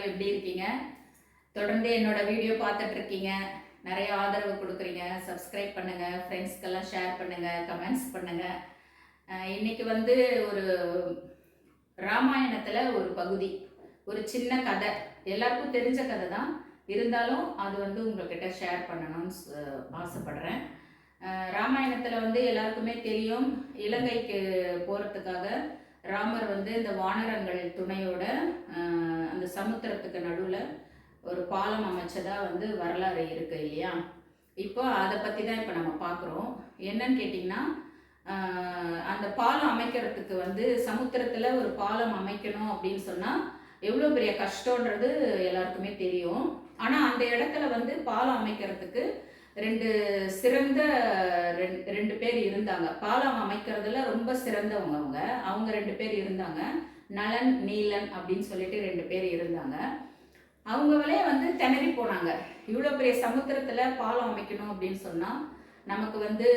எல்லாரும் எப்படி இருக்கீங்க? தொடர்ந்து என்னோட வீடியோ பார்த்துட்டு இருக்கீங்க. நிறைய ஆதரவு கொடுக்குறீங்க. சப்ஸ்கிரைப் பண்ணுங்க, ஃப்ரெண்ட்ஸ்க்கெல்லாம் ஷேர் பண்ணுங்க, கமெண்ட்ஸ் பண்ணுங்க. இன்னைக்கு வந்து ஒரு ராமாயணத்தில் ஒரு பகுதி, ஒரு சின்ன கதை, எல்லாருக்கும் தெரிஞ்ச கதை தான். இருந்தாலும் அது வந்து உங்கள்கிட்ட ஷேர் பண்ணணும்னு ஆசைப்படுறேன். ராமாயணத்தில் வந்து எல்லாருக்குமே தெரியும், இலங்கைக்கு போகிறதுக்காக ராமர் வந்து இந்த வானரங்கள் துணையோட அந்த சமுத்திரத்துக்கு நடுவில் ஒரு பாலம் அமைச்சதா வந்து வரலாறு இருக்கு இல்லையா? இப்போ அதை பற்றி தான் இப்போ நம்ம பார்க்குறோம். என்னன்னு கேட்டிங்கன்னா, அந்த பாலம் அமைக்கிறதுக்கு வந்து சமுத்திரத்தில் ஒரு பாலம் அமைக்கணும் அப்படின்னு சொன்னால் எவ்வளோ பெரிய கஷ்டன்றது எல்லாருக்குமே தெரியும். ஆனால் அந்த இடத்துல வந்து பாலம் அமைக்கிறதுக்கு ரெண்டு பேர் இருந்தாங்க. பாலம் அமைக்கிறதுல ரொம்ப சிறந்தவங்க. அவங்க 2 பேர் இருந்தாங்க. நலன், நீலன் அப்படின்னு சொல்லிட்டு 2 பேர் இருந்தாங்க. அவங்களே வந்து திணறி போனாங்க. இவ்வளோ பெரிய சமுத்திரத்தில் பாலம் அமைக்கணும் அப்படின்னு சொன்னால் நமக்கு வந்து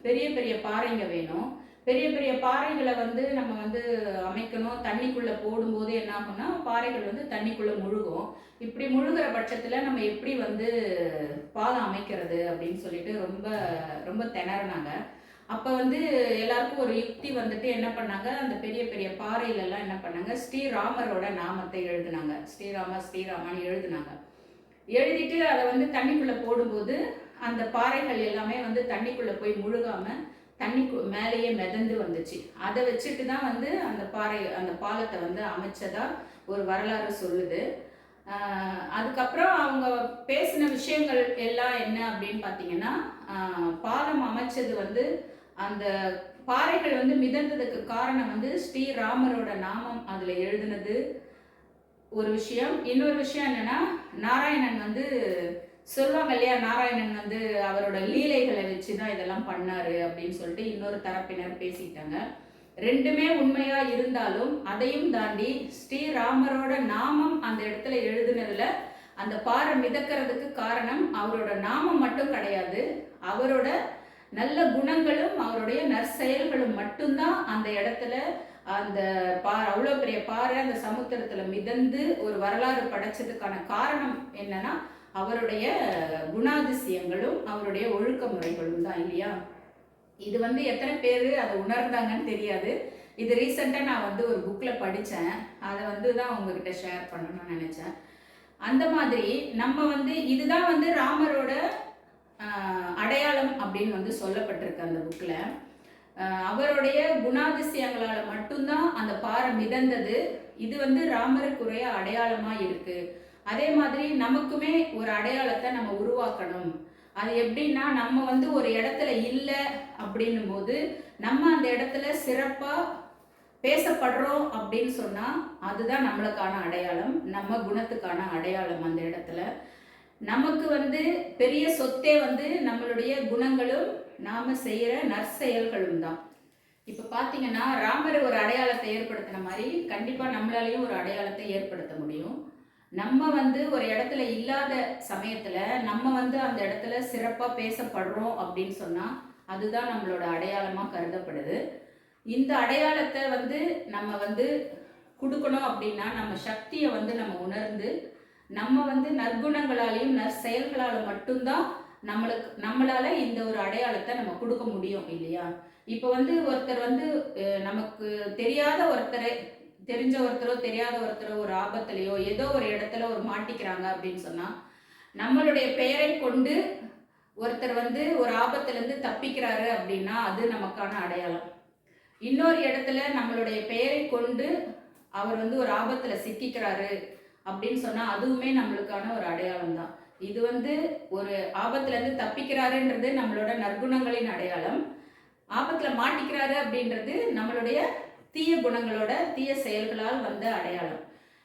பெரிய பெரிய பாறைங்க வேணும். பெரிய பெரிய பாறைகளை வந்து நம்ம வந்து அமைக்கணும். தண்ணிக்குள்ளே போடும்போது என்ன ஆகும்னா பாறைகள் வந்து தண்ணிக்குள்ளே முழுகும். இப்படி முழுகிற பட்சத்தில் நம்ம எப்படி வந்து பாலம் அமைக்கிறது அப்படின்னு சொல்லிட்டு ரொம்ப ரொம்ப திணறினாங்க. அப்போ வந்து எல்லாருக்கும் ஒரு யுக்தி வந்துட்டு என்ன பண்ணாங்க, அந்த பெரிய பெரிய பாறையிலெல்லாம் என்ன பண்ணாங்க, ஸ்ரீராமரோட நாமத்தை எழுதுனாங்க. ஸ்ரீராமான்னு எழுதுனாங்க. எழுதிட்டு அதை வந்து தண்ணிக்குள்ளே போடும்போது அந்த பாறைகள் எல்லாமே வந்து தண்ணிக்குள்ளே போய் முழுகாமல் தண்ணிக்கு மேலேயே மிதந்து வந்துச்சு. அதை வச்சுட்டு தான் வந்து அந்த பாலத்தை வந்து அமைச்சதா ஒரு வரலாறு சொல்லுது. அதுக்கப்புறம் அவங்க பேசின விஷயங்கள் எல்லாம் என்ன அப்படின்னு பார்த்தீங்கன்னா, பாலம் அமைச்சது வந்து அந்த பாறைகள் வந்து மிதந்ததுக்கு காரணம் வந்து ஸ்ரீராமரோட நாமம் அதில் எழுதுனது ஒரு விஷயம். இன்னொரு விஷயம் என்னன்னா, நாராயணன் வந்து சொல்லுவாங்க இல்லையா, நாராயணன் வந்து அவரோட லீலைகளை வச்சு தான் இதெல்லாம் பண்ணாரு அப்படின்னு சொல்லிட்டு இன்னொரு தரப்பினர் பேசிட்டாங்க. ரெண்டுமே உண்மையா இருந்தாலும் அதையும் தாண்டி ஸ்ரீராமரோட நாமம் அந்த இடத்துல எழுதுனதுல அந்த பாறை மிதக்கிறதுக்கு காரணம் அவரோட நாமம் மட்டும் கிடையாது, அவரோட நல்ல குணங்களும் அவருடைய நற்செயல்களும் மட்டும்தான் அந்த இடத்துல அந்த அவ்வளோ பெரிய பாறை அந்த சமுத்திரத்துல மிதந்து ஒரு வரலாறு படைச்சதுக்கான காரணம் என்னன்னா அவருடைய குணாதிசயங்களும் அவருடைய ஒழுக்க முறைகளும் தான் இல்லையா? இது வந்து எத்தனை பேர் அதை உணர்ந்தாங்கன்னு தெரியாது. இது ரீசெண்டாக நான் வந்து ஒரு புக்கில் படித்தேன். அதை வந்து தான் உங்ககிட்ட ஷேர் பண்ணணும்னு நினச்சேன். அந்த மாதிரி நம்ம வந்து இதுதான் வந்து ராமரோட அடையாளம் அப்படின்னு வந்து சொல்லப்பட்டிருக்கு அந்த புக்கில். அவருடைய குணாதிசயங்களால் மட்டும்தான் அந்த பாறை மிதந்தது. இது வந்து ராமருக்குரிய அடையாளமாக இருக்குது. அதே மாதிரி நமக்குமே ஒரு அடையாளத்தை நம்ம உருவாக்கணும். அது எப்படின்னா, நம்ம வந்து ஒரு இடத்துல இல்லை அப்படின்னும் போது நம்ம அந்த இடத்துல சிறப்பாக பேசப்படுறோம் அப்படின்னு சொன்னால் அதுதான் நம்மளுக்கான அடையாளம், நம்ம குணத்துக்கான அடையாளம். அந்த இடத்துல நமக்கு வந்து பெரிய சொத்தே வந்து நம்மளுடைய குணங்களும் நாம் செய்கிற நற்செயல்களும் தான். இப்போ பார்த்தீங்கன்னா, ராமர் ஒரு அடையாளத்தை ஏற்படுத்தின மாதிரி கண்டிப்பாக நம்மளாலையும் ஒரு அடையாளத்தை ஏற்படுத்த முடியும். நம்ம வந்து ஒரு இடத்துல இல்லாத சமயத்தில் நம்ம வந்து அந்த இடத்துல சிறப்பாக பேசப்படுறோம் அப்படின்னு சொன்னால் அதுதான் நம்மளோட அடையாளமாக கருதப்படுது. இந்த அடையாளத்தை வந்து நம்ம வந்து கொடுக்கணும் அப்படின்னா நம்ம சக்தியை வந்து நம்ம உணர்ந்து நம்ம வந்து நற்குணங்களாலையும் நற்செயல்களால் மட்டும்தான் நம்மளால இந்த ஒரு அடையாளத்தை நம்ம கொடுக்க முடியும் இல்லையா? இப்போ வந்து ஒருத்தர் வந்து நமக்கு தெரியாத ஒருத்தரை, தெரிஞ்ச ஒருத்தரோ தெரியாத ஒருத்தரோ ஒரு ஆபத்துலையோ ஏதோ ஒரு இடத்துல ஒரு மாட்டிக்கிறாங்க அப்படின்னு சொன்னால் நம்மளுடைய பெயரை கொண்டு ஒருத்தர் வந்து ஒரு ஆபத்துலேருந்து தப்பிக்கிறாரு அப்படின்னா அது நமக்கான அடையாளம். இன்னொரு இடத்துல நம்மளுடைய பெயரை கொண்டு அவர் வந்து ஒரு ஆபத்தில் சிக்கிக்கிறாரு அப்படின்னு சொன்னால் அதுவுமே நம்மளுக்கான ஒரு அடையாளம் தான். இது வந்து ஒரு ஆபத்துலேருந்து தப்பிக்கிறாருன்றது நம்மளோட நற்குணங்களின் அடையாளம். ஆபத்தில் மாட்டிக்கிறாரு அப்படின்றது நம்மளுடைய தீய குணங்களோட தீய செயல்களால் வந்த அடையாளம்.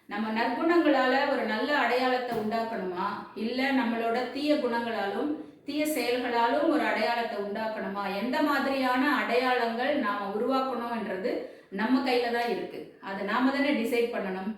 நம்ம நற்குணங்களால் ஒரு நல்ல அடையாளத்தை உண்டாக்கணுமா, இல்லை நம்மளோட தீய குணங்களாலும் தீய செயல்களாலும் ஒரு அடையாளத்தை உண்டாக்கணுமா, எந்த மாதிரியான அடையாளங்கள் நாம் உருவாக்கணும்ன்றது நம்ம கையில் தான் இருக்குது. அதை நாம தானே டிசைட் பண்ணணும்.